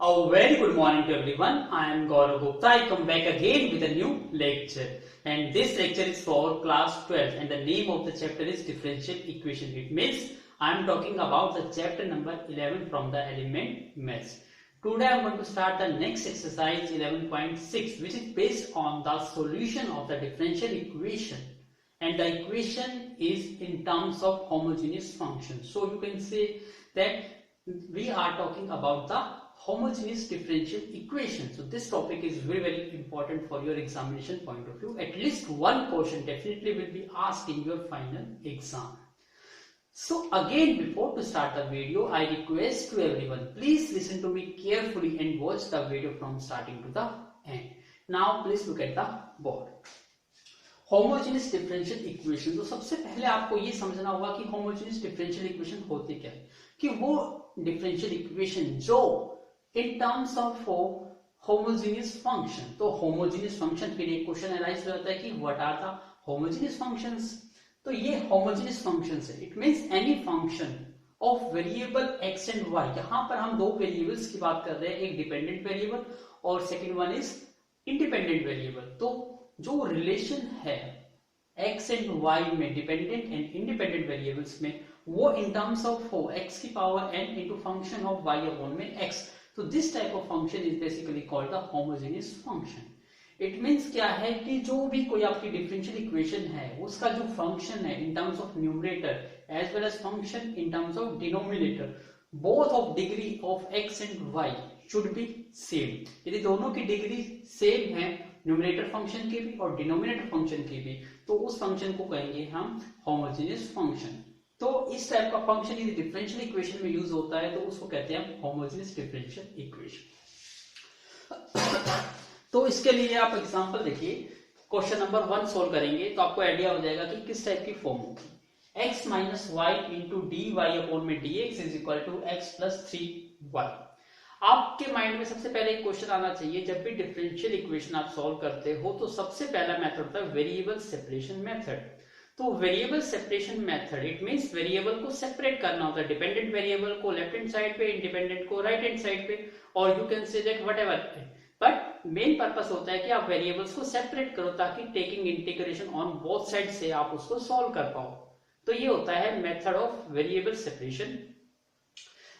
A very good morning to everyone. I am Gaurav Gupta. I come back again with a new lecture. And this lecture is for class 12 and the name of the chapter is differential equation. It means I am talking about the chapter number 11 from the element maths. Today I am going to start the next exercise 11.6 which is based on the solution of the differential equation. And the equation is in terms of homogeneous function. So you can say that we are talking about the homogeneous differential equation. So this topic is very important for your examination point of view. At least one question definitely will be asked in your final exam. So again, before to start the video, I request to everyone, please listen to me carefully and watch the video from starting to the end. Now please look at the board. Homogeneous differential equation. तो सबसे पहले आपको ये समझना होगा कि homogeneous differential equation होती क्या है, कि वो डिफरेंशियल इक्वेशन जो in terms of homogeneous function, तो होमोजेनियस फंक्शन फिर एक क्वेश्चन अराइज हो जाता है कि what are the homogeneous functions. तो ये होमोजेनियस फंक्शंस है, it means any function of variable x and y. यहां पर हम दो वेरिएबल्स की बात कर रहे हैं, एक डिपेंडेंट वेरिएबल और second one is independent variable. तो जो रिलेशन है x एंड y में डिपेंडेंट एंड इंडिपेंडेंट वेरिएबल्स में, वो इन टर्म्स ऑफ x की power n into function of y upon में x। तो this type of function is basically called the homogeneous function. It means क्या है कि जो भी कोई आपकी डिफरेंशियल इक्वेशन है उसका जो फंक्शन है in terms of numerator as well as function in terms of denominator, both of degree of x and y should be same. यदि दोनों की डिग्री सेम है, न्यूमरेटर फंक्शन की भी और डिनोमिनेटर फंक्शन की भी, तो उस फंक्शन को कहेंगे हम होमोजेनियस फंक्शन। तो इस टाइप का फंक्शन यदि डिफरेंशियल इक्वेशन में यूज होता है तो उसको कहते हैं होमोजेनियस डिफरेंशियल इक्वेशन। तो इसके लिए आप एग्जांपल देखिए, क्वेश्चन नंबर 1 सोल्व करेंगे तो आपको आइडिया हो जाएगा कि किस टाइप की फॉर्म होगी। x minus y into d y upon में dx is equal to x plus 3y। आपके माइंड में सबसे पहले एक क्वेश्चन आना चाहिए, जब भी डिफरेंशियल इक्वेशन आप सॉल्व करते हो तो सबसे पहला मेथड होता है वेरिएबल सेपरेशन मेथड। तो variable separation method it means variable को सेपरेट करना होता है, डिपेंडेंट वेरिएबल को लेफ्ट हैंड साइड पे, इंडिपेंडेंट को राइट हैंड साइड पे, और you can say that whatever. But main purpose होता है कि आप वेरिएबल्स को सेपरेट करो ताकि taking integration on both side से आप उसको सॉल्व कर पाओ। तो ये होता है method of variable separation.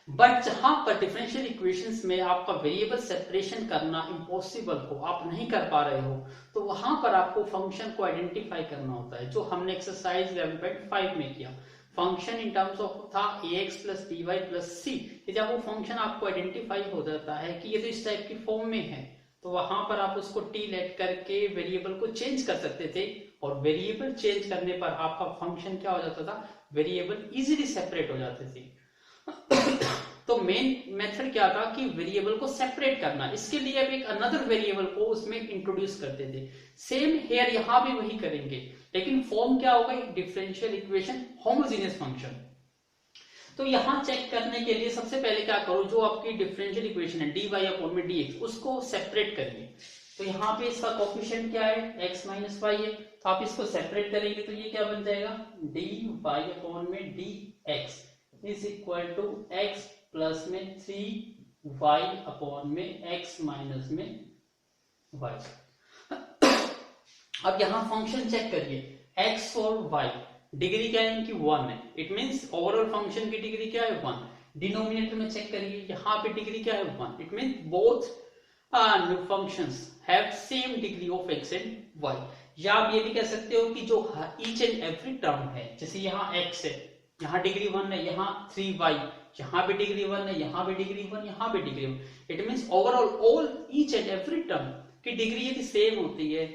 But जहां पर डिफरेंशियल इक्वेशंस में आपका वेरिएबल सेपरेशन करना इम्पॉसिबल हो, आप नहीं कर पा रहे हो, तो वहां पर आपको फंक्शन को आइडेंटिफाई करना होता है, जो हमने एक्सरसाइज 11.5 में किया। फंक्शन इन टर्म्स ऑफ था ax plus dy plus c। जब वो फंक्शन आपको आइडेंटिफाई हो जाता है कि ये तो इस टाइप की फॉर्म में है, तो वहां पर आप उसको t लेट करके वेरिएबल को चेंज कर सकते थे, और वेरिएबल चेंज करने पर आपका फंक्शन क्या हो जाता था, वेरिएबल इजीली सेपरेट हो जाते थे। तो मेन मेथड क्या था कि वेरिएबल को सेपरेट करना, इसके लिए अब एक अनदर वेरिएबल को उसमें इंट्रोड्यूस करते थे। सेम हेयर यहां भी वही करेंगे, लेकिन फॉर्म क्या होगा, डिफरेंशियल इक्वेशन होमोजेनियस फंक्शन। तो यहां चेक करने के लिए सबसे पहले क्या करो, जो आपकी डिफरेंशियल इक्वेशन है dy अपॉन में dx, उसको सेपरेट करिए। तो यहाँ पे इसका कोफिशिएंट क्या है, x माइनस वाई है, तो आप इसको सेपरेट करेंगे तो ये क्या बन जाएगा, dy अपॉन में dx is equal to x plus में 3y अपॉन में x माइनस में y। अब यहां फंक्शन चेक करिए, x और y डिग्री क्या है इनकी 1 है, इट मींस ओवरऑल फंक्शन की डिग्री क्या है 1। डिनोमिनेटर में चेक करिए, यहां पे डिग्री क्या है 1, it means both functions have same degree of x and y। या आप ये भी कह सकते हो कि जो ईच एंड एवरी टर्म है, जैसे यहाँ x है, यहाँ डिग्री 1 है, यहाँ 3y, यहाँ भी डिग्री 1 है, यहाँ भी डिग्री 1, यहाँ भी degree 1। It means overall all each and every term की डिग्री यदि सेम होती है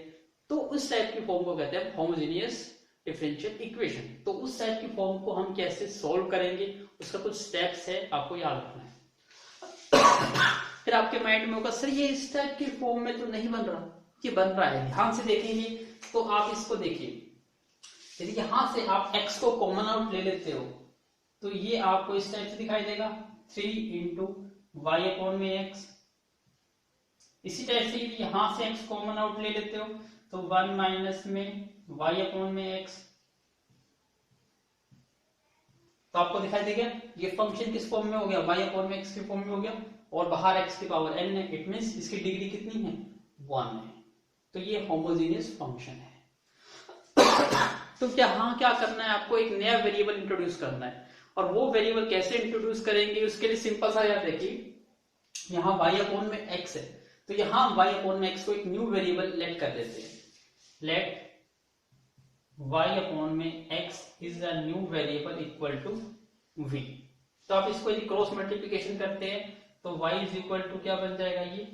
तो उस टाइप की फॉर्म को कहते हैं होमोजेनियस डिफरेंशियल इक्वेशन। तो उस टाइप की फॉर्म को हम कैसे सॉल्व करेंगे, उसका कुछ स्टेप्स है, आपको याद रखना है। फिर आपके माइंड में होगा, सर ये इस टाइप की फॉर्म में तो नहीं बन रहा, ये बन रहा है। ध्यान से देखेंगे तो आप इसको देखिए, यदि यहां से आप x को कॉमन आउट ले लेते हो तो ये आपको इस टाइप से दिखाई देगा, 3 इंटू वाई अपॉन में x। इसी टाइप से यदि यहां से x कॉमन आउट ले लेते हो तो 1 माइनस में y अपॉन में x, तो आपको दिखाई देगा ये फंक्शन किस फॉर्म में हो गया, y अपॉन में x के फॉर्म में हो गया। और बाहर x की पावर n है, इट मींस इसकी डिग्री कितनी है 1 है। तो ये होमोजेनियस फंक्शन है। तो यहाँ क्या करना है, आपको एक नया वेरिएबल इंट्रोड्यूस करना है। और वो वेरिएबल कैसे इंट्रोड्यूस करेंगे, उसके लिए सिंपल सा याद देखिए, यहाँ y अपॉन में x है, तो यहाँ y अपॉन में x को एक न्यू वेरिएबल लेट कर देते हैं। लेट y अपॉन में x is a new variable equal to v। तो आप इसको यदि क्रॉस मल्टीप्लिकेशन करते हैं तो y इज इक्वल टू क्या बन जाएगा, ये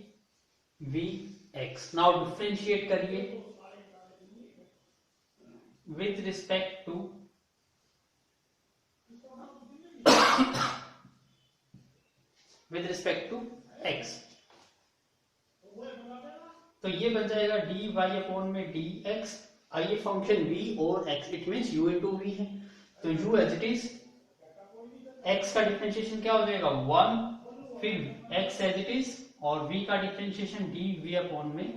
vx। नाउ डिफरेंशिएट करिए with respect to x। तो ये बन जाएगा dy अपॉन में dx। ये फंक्शन v और x, it means u into v है, तो u as it is, x का डिफरेंशिएशन क्या हो जाएगा 1, फिर x एज इट इज, और v का डिफरेंशिएशन dv अपॉन में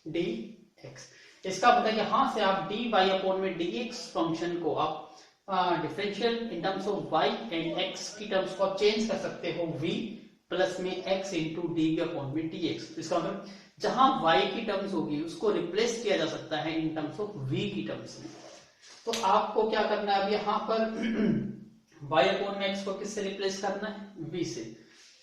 dx। इसका मतलब यहां से आप dy अपॉन में dx फंक्शन को आप differential in terms of y and x की टर्म्स को आप चेंज कर सकते हो v प्लस में x इंटू dv अपॉन में dx। इसका मतलब जहां y की टर्म्स होगी उसको रिप्लेस किया जा सकता है इन टर्म्स ऑफ v की टर्म्स में। तो आपको क्या करना है, अब यहाँ पर y अपॉन में x को किससे रिप्लेस करना है, v से।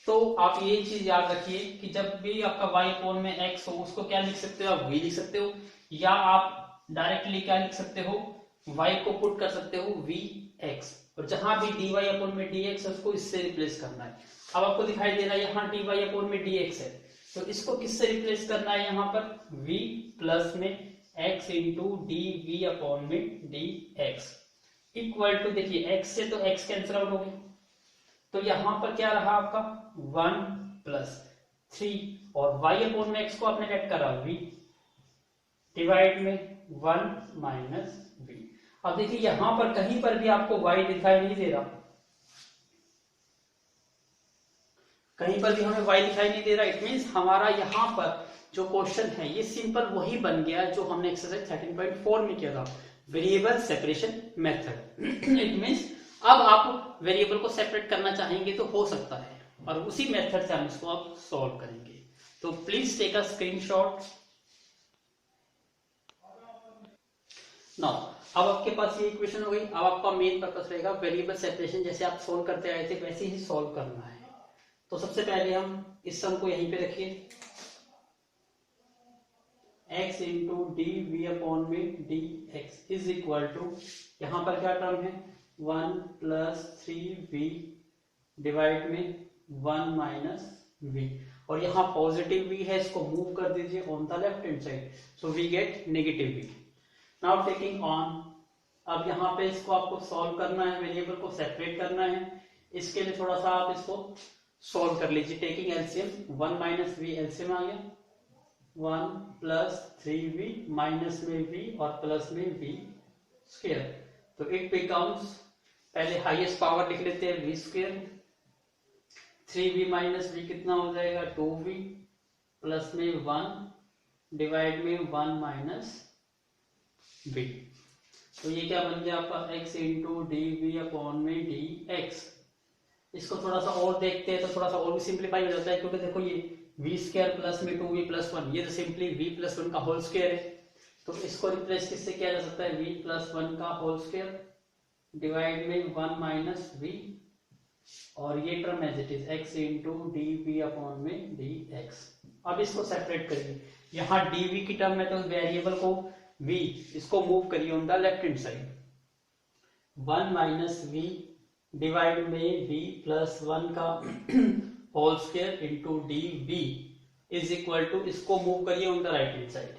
तो आप ये चीज याद रखिए कि जब भी आपका y अपॉन में x हो उसको क्या लिख सकते हो, आप v लिख सकते हो, या आप डायरेक्टली क्या लिख सकते हो, y को पुट कर सकते हो vx, और जहां भी dy अपॉन में dx है उसको इससे रिप्लेस करना है। अब आपको दिखाई दे रहा है यहाँ dy अपॉन में dx है, तो इसको किससे रिप्लेस करना है, यहाँ पर v प्लस में x इंटू dv अपॉन में dx इक्वल टू, देखिए x से तो x कैंसिल आउट हो गया, तो यहाँ पर क्या रहा आपका 1 प्लस 3, और y अपॉन में x को आपने लेट करा v डिवाइड में 1 माइनस v। अब देखिए यहां पर कहीं पर भी आपको y दिखाई नहीं दे रहा, कहीं पर भी हमें y दिखाई नहीं दे रहा, इट मींस हमारा यहाँ पर जो क्वेश्चन है ये सिंपल वही बन गया जो हमने एक्सरसाइज 13.4 में किया था, variable separation method. It means अब आप वेरिएबल को सेपरेट करना चाहेंगे तो हो सकता है, और उसी मेथड से हम इसको अब सॉल्व करेंगे। तो please take a screenshot. Now अब आपके पास ये इक्वेशन हो गई। अब आपका मेन पर्पस रहेगा वेरिएबल सेपरेशन, जैसे आप सोल्व करते आए थे वैसे ही सोल्व करना है। तो सबसे पहले हम इस सम को यहीं पे रखिए, x into d v upon में d x is equal to, यहाँ पर क्या टर्म है 1 प्लस 3v डिवाइड में 1 माइनस v, और यहाँ पॉजिटिव v है, इसको मूव कर दीजिए on the left hand side, so we get negative v। Now taking on, अब यहाँ पे इसको आपको सॉल्व करना है, वेरिएबल को सेपरेट करना है। इसके लिए थोड़ा सा आप इसको सॉल्व कर लीजिए, taking LCM, 1 minus v LCM आ गया, 1 प्लस 3v माइनस में v और प्लस में v स्क्वायर, तो इट बिकम्स, पहले हाईएस्ट पावर लिख लेते हैं v square, 3v minus v कितना हो जाएगा 2v प्लस में 1 डिवाइड में 1 माइनस v। तो ये क्या बन गया आपका x into d v upon में डी एक्स। इसको थोड़ा सा और देखते हैं तो थोड़ा सा और भी सिंप्लीफाई हो जाता है, क्योंकि देखो ये v स्क्वायर प्लस में 2v प्लस 1, ये तो सिंपली v प्लस 1 का होल स्क्वायर है, तो इसको रिप्लेस किससे किया जा सकता है, v प्लस 1 का होल स्क्वायर डिवाइड में 1 माइनस v, और ये term as it is x into d v upon में डी एक्स। अब इसको सेपरेट करिए, यहाँ dv की टर्म में तो वेरिएबल को v, इसको मूव करिए on the left hand side, 1 minus v divide में v प्लस 1 का whole square into d v is equal to, इसको मूव करिए on the right hand side,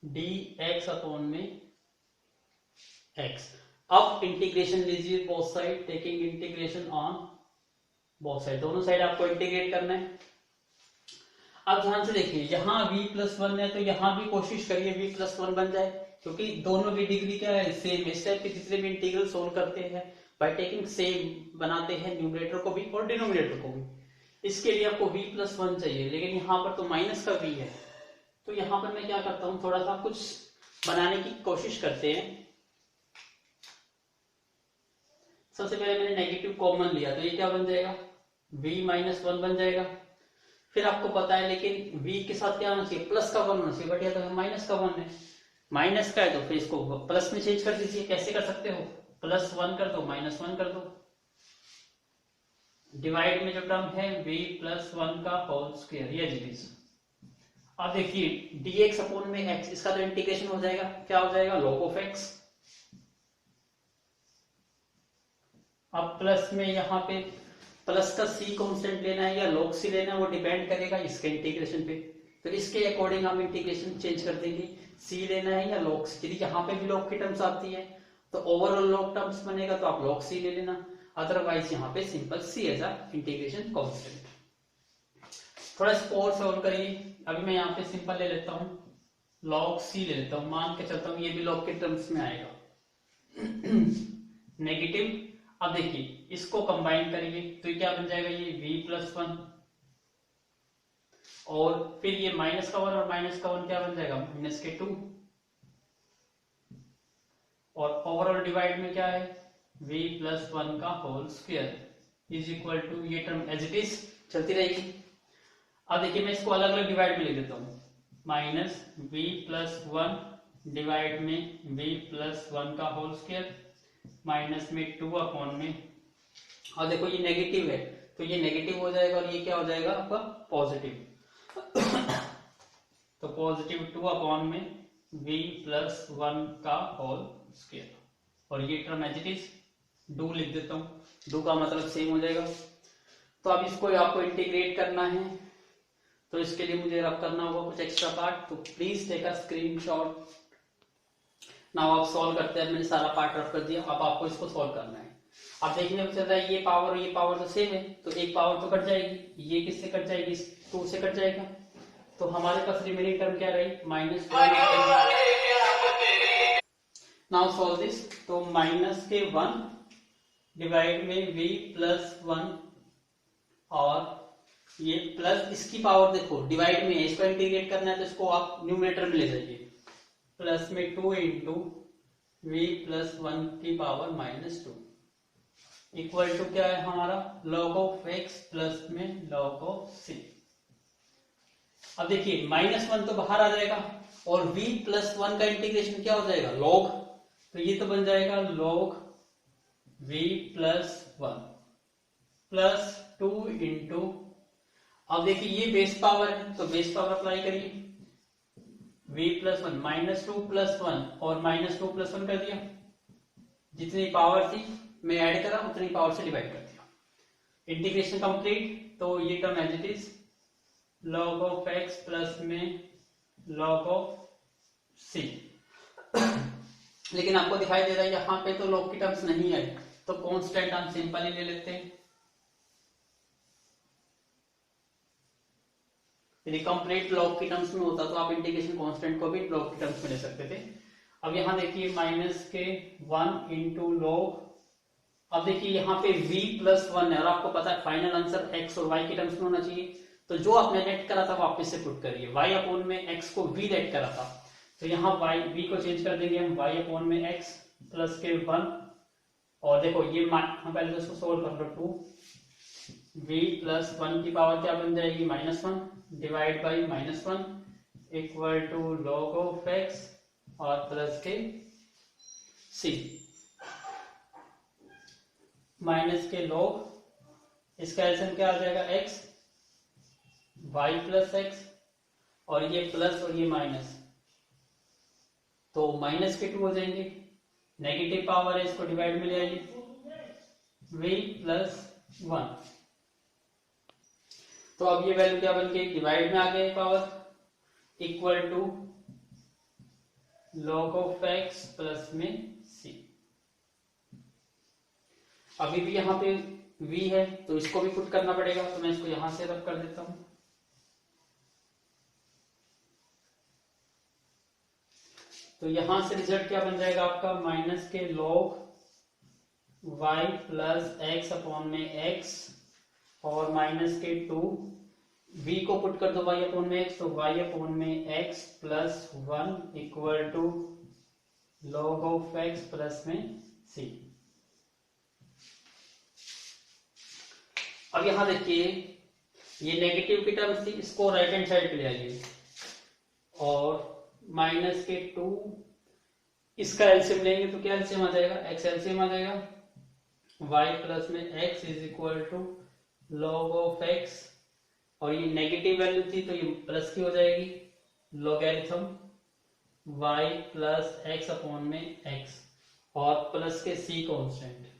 d x upon में x। अब integration लीजिए both side, taking integration on both side, दोनों side आपको integrate करना है। अब ध्यान से देखिए, यहाँ v प्लस 1 है तो यहाँ भी कोशिश करिए v प्लस 1 बन जाए, क्योंकि दोनों की डिग्री क्या है सेम। इस टाइप के जितने भी इंटीग्रल सोल्व करते हैं बाय टेकिंग सेम बनाते हैं, न्यूमरेटर को भी और डिनोमिनेटर को भी। इसके लिए आपको v प्लस 1 चाहिए, लेकिन यहाँ पर तो माइनस का v है, तो यहाँ पर मैं क्या करता हूँ, थोड़ा सा कुछ बनाने की कोशिश करते हैं। सबसे पहले मैंने नेगेटिव कॉमन लिया, तो ये क्या बन जाएगा v माइनस वन बन जाएगा। फिर आपको पता है लेकिन v के साथ क्या होना चाहिए, प्लस का वन होना चाहिए, बट यह तो माइनस का वन है, माइनस का है तो फिर इसको प्लस में चेंज कर दीजिए। कैसे कर सकते हो, प्लस वन कर दो माइनस वन कर दो, डिवाइड में जो टर्म है v प्लस वन का होल स्क्वायर, ये डिवीजन। अब देखिए dx अपॉन में x, इसका तो इंटीग्रेशन हो जाएगा, क्या हो जाएगा, log ऑफ x। अब प्लस में यहाँ पे प्लस का c कांस्टेंट लेना है या log c लेना है, वो डिपेंड करेगा इसके इंटीग्रेशन पे। तो इसके अकॉर्डिंग हम इंटीग्रेशन चेंज कर देंगे, c लेना है या log c। यदि यहाँ पे भी log की टर्म्स आती है तो ओवरऑल log टर्म्स बनेगा तो आप log c ले लेना, अदरवाइज यहाँ पे simple c as a integration constant. थोड़ा इसको और सॉल्व करिए। अभी मैं यहाँ पे सिंपल ले लेता हूँ, log c ले लेता हूँ, मान के चलता हूँ ये भी log के टर्म्स में आएगा नेगेटिव। अब देखिए इसको कंबाइन करेंगे तो ये क्या बन जाएगा, ये v प्लस वन, और फिर ये माइनस का वन और माइनस का वन क्या बन जाएगा, माइनस के टू, और ओवरऑल डिवाइड में क्या है, v प्लस वन का whole square is equal to, ये टर्म एज इट इज चलती रहेगी। अब देखिए मैं इसको अलग अलग डिवाइड में लिख देता हूँ, minus v plus one divide में v प्लस वन का होल स्क्वायर माइनस में टू अपॉन में, और देखो ये नेगेटिव है तो ये नेगेटिव हो जाएगा और ये क्या हो जाएगा आपका पॉजिटिव तो पॉजिटिव टू अपॉन में v प्लस वन का होल स्क्वायर, और ये टर्म एज इट इज डू लिख देता हूँ, डू का मतलब सेम हो जाएगा। तो अब इसको आपको इंटीग्रेट करना है, तो इसके लिए मुझे रब करना होगा कुछ एक्स्ट्रा पार्ट, तो please take a screenshot. Now आप सॉल्व करते हैं, मैंने सारा पार्ट रफ कर दिया, अब आपको इसको सॉल्व करना है। अब देखने में चल रहा है ये पावर तो सेम है, तो एक पावर तो कट जाएगी, ये किससे कट जाएगी, टू से कट जाएगा, तो हमारे पास रिमेनिंग टर्म क्या रही, minus one. Now solve this, तो माइनस के वन डिवाइड में v प्लस वन, और ये प्लस इसकी पावर देखो डिवाइड में है, इसको इंटीग्रेट करना है तो इसको आप न्यूमरेटर में ले जाइए, प्लस में two into v plus one की power minus two equal to क्या है हमारा, log ऑफ x प्लस में log ऑफ c। अब देखिए माइनस वन तो बाहर आ जाएगा और v प्लस वन का इंटीग्रेशन क्या हो जाएगा, log, तो ये तो बन जाएगा log v plus one plus two into, अब देखिए ये बेस पावर है तो बेस पावर अप्लाई करिए, v plus one minus two plus one और माइनस टू प्लस वन कर दिया, जितनी पावर थी मैं ऐड करा उतनी पावर से डिवाइड कर दिया, इंटीग्रेशन कंप्लीट। तो ये term as it is log of x plus में log ऑफ c। लेकिन आपको दिखाई दे रहा है यहाँ पे तो log की टर्म्स नहीं है, तो कांस्टेंट हम सिंपल ही ले लेते हैं। यदि कंप्लीट log की टर्म्स में होता तो आप इंटीग्रेशन कांस्टेंट को भी log की टर्म्स में ले सकते थे। अब यहाँ देखिए माइनस के वन इंटू log, अब देखिए यहाँ पे v प्लस वन है और आपको पता है फाइनल आंसर x और y की टर्म्स में होना चाहिए, तो जो आपने लेट करा था वापस से पुट करिए, y अपॉन में x को v लेट करा था तो यहाँ v को चेंज कर देंगे हम y अपॉन में x प्लस के वन, और देखो ये हम पहले तो इसको सोल्व कर लो, टू v प्लस वन की पावर क्या बन जाएगी, minus one divide by minus one equal to log of x और प्लस के c, माइनस के log, इसका एलसीएम क्या आ जाएगा, x y प्लस x, और ये प्लस और ये माइनस, तो माइनस के टू हो जाएंगे, नेगेटिव पावर है इसको डिवाइड में ले आइए, v प्लस वन, तो अब ये वैल्यू क्या बन गई, डिवाइड में आ गई power equal to log of x plus में c। अभी भी यहाँ पे v है तो इसको भी पुट करना पड़ेगा, तो मैं इसको यहां से रब कर देता हूं, तो यहां से रिजल्ट क्या बन जाएगा आपका, माइनस के log y plus x upon में x और माइनस के टू, v को पुट कर दो y अपॉन में x, तो y अपॉन में x plus one equal to log of x plus में c। अब यहाँ देखिए ये नेगेटिव की टर्म थी, इसको राइट हैंड साइड पे ले आइए और माइनस के 2 इसका एलसीएम लेंगे तो क्या एलसीएम आ जाएगा, x एलसीएम आ जाएगा, y प्लस में x is equal to log of x, और ये नेगेटिव वैल्यू थी तो ये प्लस की हो जाएगी, logarithm y plus x upon में x और प्लस के c कांस्टेंट।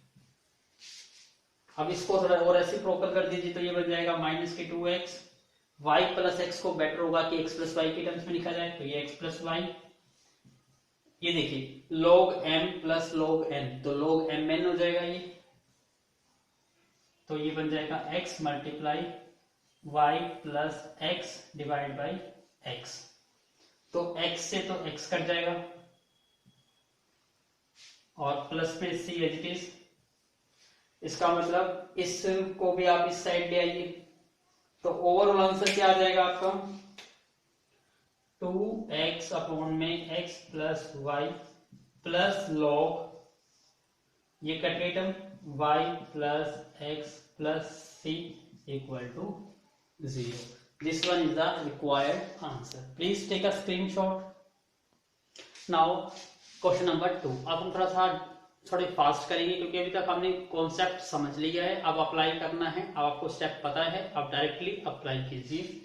अब इसको थोड़ा और रेसिप्रोकल कर दीजिए तो ये बन जाएगा माइनस के 2x, y प्लस x को बेटर होगा कि x प्लस y की टर्म्स में लिखा जाए तो ये x प्लस y, ये देखिए log m plus log n तो log mn हो जाएगा ये, तो ये बन जाएगा x multiply y plus x divide by x, तो x से तो x कट जाएगा और प्लस में c एज इट इज, इसका मतलब इसको भी आप इस साइड ले आइए तो ओवरऑल आंसर क्या आ जाएगा आपका 2x अपॉन में x plus y plus log ये कटे term y plus x plus c equal to 0. This one is the required answer. Please take a screenshot. Now question number 2. अब हम थोड़े फास्ट करेंगे क्योंकि अभी तक हमने कॉन्सेप्ट समझ लिया है, अब अप्लाई करना है, अब आपको स्टेप पता है, अब डायरेक्टली अप्लाई कीजिए.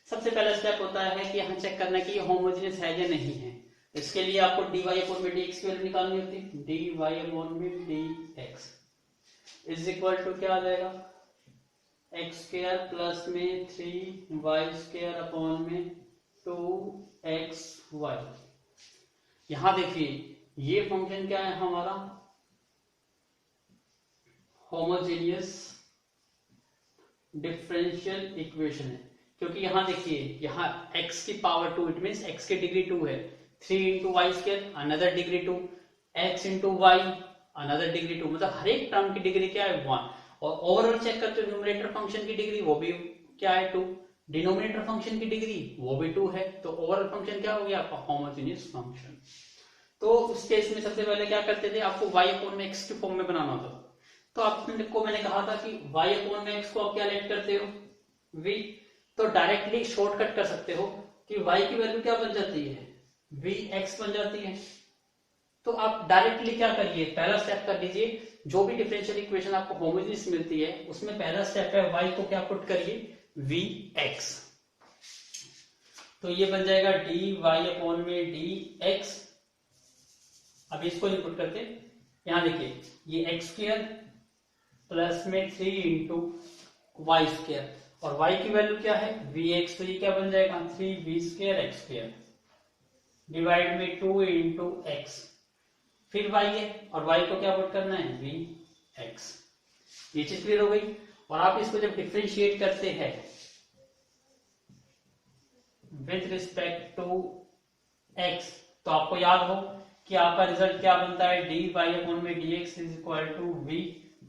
सबसे पहला स्टेप होता है कि यहाँ चेक करना कि ये होमोजेनियस है या नहीं है. इसके लिए आपको dy अपॉन में dx की वैल्यू निकालनी होती है. dy अपॉन में dx इज इक्वल टू क्या आ जाएगा x स्क्वायर प्लस में 3y स्क्वायर अपॉन में 2xy. यहां देखिए ये फंक्शन क्या है हमारा होमोजेनियस डिफरेंशियल इक्वेशन है, क्योंकि यहां देखिए यहाँ x की पावर 2 इट मींस x की डिग्री 2 है, 3 into y square another degree 2, x into y another degree 2, मतलब हर एक टर्म की डिग्री क्या है 1. और ओवरऑल चेक करते हो न्यूमरेटर फंक्शन की डिग्री वो भी क्या है 2, डिनोमिनेटर फंक्शन की डिग्री वो भी 2 है, तो ओवरऑल फंक्शन क्या हो गया आपका होमोजेनियस फंक्शन. तो उस केस में सबसे पहले क्या करते थे, आपको y अपॉन में x के फॉर्म में बनाना होता. तो आपको मैंने कहा था कि y अपॉन में x को आप क्या लेट करते हो v, तो डायरेक्टली शॉर्टकट कर सकते हो कि y की वैल्यू क्या बन जाती है vx बन जाती है. तो आप डायरेक्टली क्या करिए, पहला स्टेप कर लीजिए, जो भी डिफरेंशियल इक्वेशन आपको होमोजेनियस मिलती है उसमें पहला स्टेप है y को क्या पुट करिए vx, तो ये बन जाएगा dy अपॉन में dx. अब इसको इनपुट करके यहां देखिए ये x स्क्वायर प्लस में 3 इंटू वाई स्क्वायर और y की वैल्यू क्या है vx, तो ये क्या बन जाएगा 3v square x square divide में 2 इंटू x, फिर y है और y को क्या पुट करना है vx. ये चीज क्लियर हो गई. और आप इसको जब डिफरेंशिएट करते हैं विथ रिस्पेक्ट टू x तो आपको याद हो कि आपका रिजल्ट क्या बनता है dy अपॉन में dx is equal to v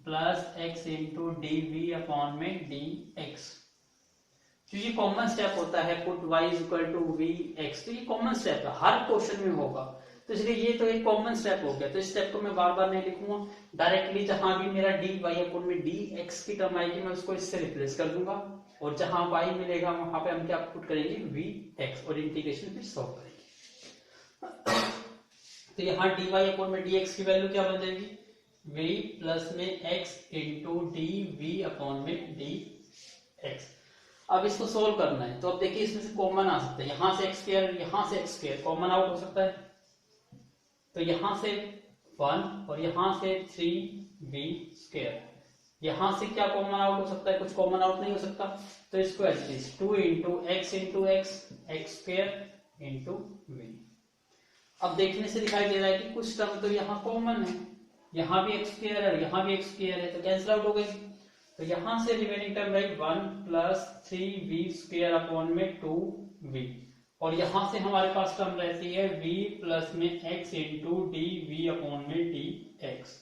plus x into dv upon में dx. तो ये कॉमन स्टेप होता है put y is equal to vx, तो ये कॉमन स्टेप है, हर क्वेश्चन में होगा, तो इसलिए ये तो एक कॉमन स्टेप हो गया. तो इस स्टेप को मैं बार बार नहीं लिखूंगा, डायरेक्टली जहां भी मेरा dy अपॉन में dx की टर्म आएगी मैं उसको इससे रिप्लेस कर दूंगा और जहां y मिलेगा वहां पे हम क्या पुट करेंगे vx और इंटीग्रेशन फिर सॉल्व करेंगे. तो यहाँ dy अपॉन में dx की वैल्यू क्या बन जाएगी v प्लस में x इंटू dv अपॉन में dx. अब इसको सोल्व करना है तो अब देखिए इसमें से कॉमन आ सकता है, यहाँ से x स्क्वायर कॉमन आउट हो सकता है, तो यहाँ से 1 और यहाँ से 3v स्क्वायर, यहाँ से क्या कॉमन आउट हो सकता है, कुछ कॉमन आउट नहीं हो सकता, तो इसको at least 2 into x square into v. अब देखने से दिखाई दे रहा है कि कुछ टर्म तो यहाँ कॉमन है, यहाँ भी x स्क्वायर है और यहाँ भी x स्क्वायर है, तो कैंसिल आउट हो गई. तो यहाँ से रिमेनिंग टर्म रही 1 प्लस 3v स्क्वायर अपॉन में 2v और यहाँ से हमारे पास टर्म रहती है v प्लस में x इंटू dv अपॉन में dx.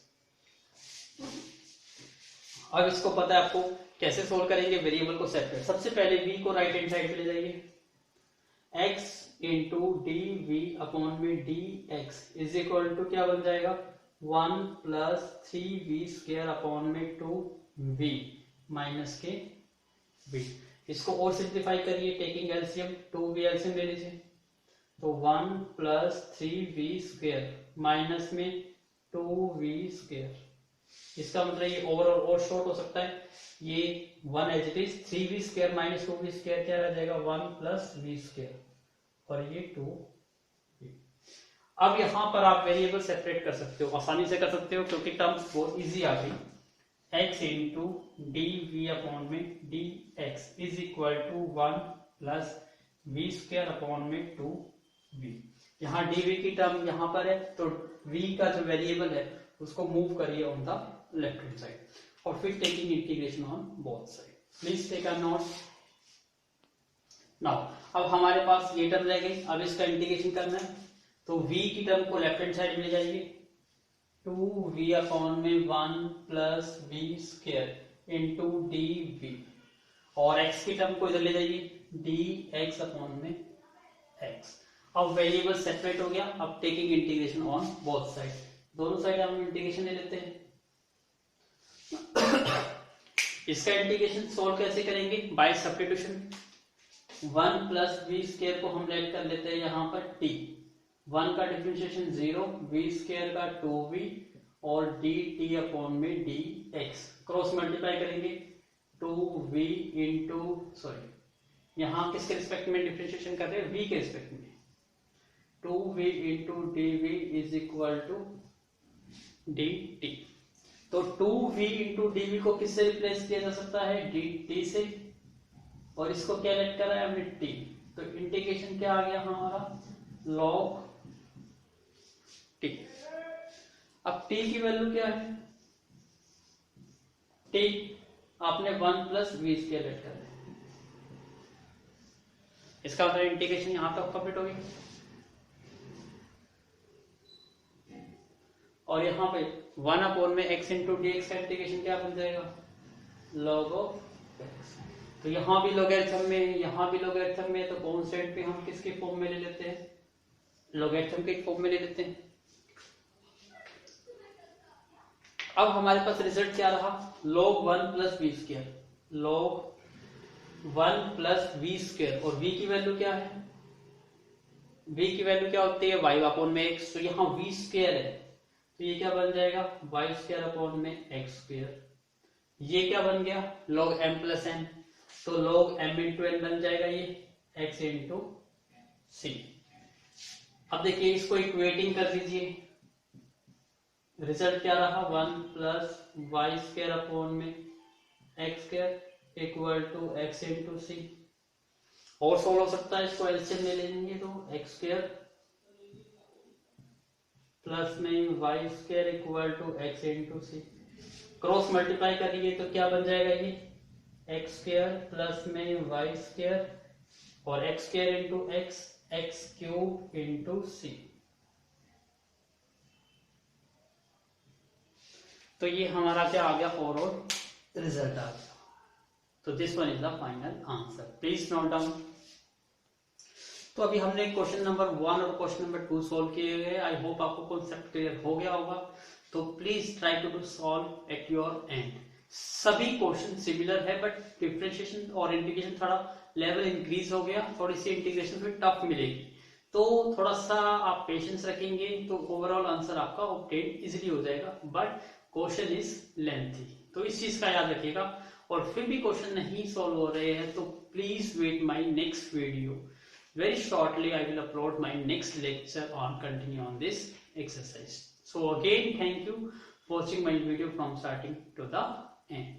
अब इसको पता है आपको कैसे सोल्व करेंगे, वेरिएबल को सेपरेट. सबसे पहले v को राइट हैंड साइड पे ले जाइए, x इंटू dv अपॉन में dx इज इक्वल टू क्या बन जाएगा 1 प्लस 3v स्क्वायर अपॉन में 2v. माइनस के v। इसको और सिंप्लीफाई करिए, टेकिंग एलसीएम, 2v एलसीएम ले लीजिए, तो 1 प्लस 3v स्क्वायर माइनस में 2v स्क्वायर। इसका मतलब ये ओवर और शॉर्ट हो सकता है, ये 1 as it is, 3v square minus 2v square क्या रह जाएगा, 1 प्लस v स्क्वायर, और ये 2v। अब यहां पर आप वेरिएबल सेपरेट कर सकते हो, आसानी से कर सकते हो क्योंकि टर्म्स बहुत इजी आ गई। x into d v upon में d x is equal to 1 plus v square upon में 2v। यहाँ dv की टर्म यहाँ पर है, तो v का जो वेरिएबल है उसको मूव करिए on the left hand side, और फिर taking integration on both side. Please take a note. Now अब हमारे पास ये टर्म रह गई, अब इसका इंटीग्रेशन करना है, तो v की टर्म को लेफ्ट हैंड साइड में जाएगी, 2v अपॉन में 1 plus v square into dv, और x की टर्म को इधर ले जाइए, dx अपॉन में x। अब वेरिएबल सेपरेट हो गया, अब taking integration on both side, दोनों साइड हम इंटीग्रेशन ले लेते हैं। इसका इंटीग्रेशन सोल्व कैसे करेंगे, by substitution. 1 plus v square को हम लेट कर लेते हैं यहाँ पर t, 1 का डिफरेंशिएशन 0, v स्क्वायर का 2v, और dt अपॉन में dx, क्रॉस मल्टीप्लाई करेंगे, 2v इंटू, सॉरी यहाँ किसके रिस्पेक्ट में डिफरेंशिएशन कर रहे हैं, v के रिस्पेक्ट में, 2v into dv is equal to dt। तो 2v इंटू dv को किससे रिप्लेस किया जा सकता है, dt से, और इसको क्या लेट करा है हमने t, तो इंटीग्रेशन क्या आ गया हमारा, log t। अब t की वैल्यू क्या है, t आपने 1 प्लस वी स्क्वायर लेट कर दिया, इसका मतलब इंटीग्रेशन यहां तक कंप्लीट हो गई, और यहाँ पे 1 अपॉन में x इंटू डी एक्स का इंटीग्रेशन क्या बन जाएगा, log ऑफ x। तो यहाँ भी लॉगरिथम में, यहाँ भी लॉगरिथम में, तो कांस्टेंट पे हम किसके फॉर्म में ले लेते हैं, लॉगरिथम के फॉर्म में ले लेते हैं। अब हमारे पास रिजल्ट क्या रहा, log 1 plus v square, log 1 plus v square, और v की वैल्यू क्या है, v की वैल्यू क्या होती है, y अपॉन में x, तो यहाँ v स्क्वायर है, तो ये क्या बन जाएगा, y स्क्वायर अपॉन में x स्क्वायर। ये क्या बन गया, log m प्लस n, तो log m इंटू n बन जाएगा ये x इंटू c। अब देखिए इसको इक्वेटिंग कर दीजिए, रिजल्ट क्या रहा, 1 प्लस वाई स्क्वायर अपॉन में x square equal to x into c. और सोल्व हो सकता है, इसको एलसीएम ले लेंगे तो x स्क्वायर प्लस में y square equal to x into c, cross multiply करिए तो क्या बन जाएगा ये, x स्क्वायर प्लस में वाई स्क्वायर, और x square into x, x cube into c. तो ये हमारा क्या आ गया, ओवरऑल रिजल्ट आ गया। तो this one is the final answer, please note down. तो अभी हमने क्वेश्चन नंबर 1 और क्वेश्चन नंबर 2 सॉल्व किए गए। आई होप आपको कॉन्सेप्ट क्लियर हो गया होगा। तो please try to do solve at your end. सभी क्वेश्चन सिमिलर है, बट डिफरेंशिएशन और इंटीग्रेशन थोड़ा लेवल इंक्रीज हो गया, थोड़ी सी इंटीग्रेशन फिर टफ मिलेगी। तो थोड़ा सा आप पेशेंस रखेंगे तो ओवरऑल आंसर आपका ऑब्टेन इजीली हो जाएगा, बट क्वेश्चन इज लेंथी, तो इस चीज का याद रखिएगा। और फिर भी क्वेश्चन नहीं सॉल्व हो रहे हैं तो please wait my next video. Very shortly I will upload my next lecture on continue on this exercise. So again, thank you for watching my video from starting to the end.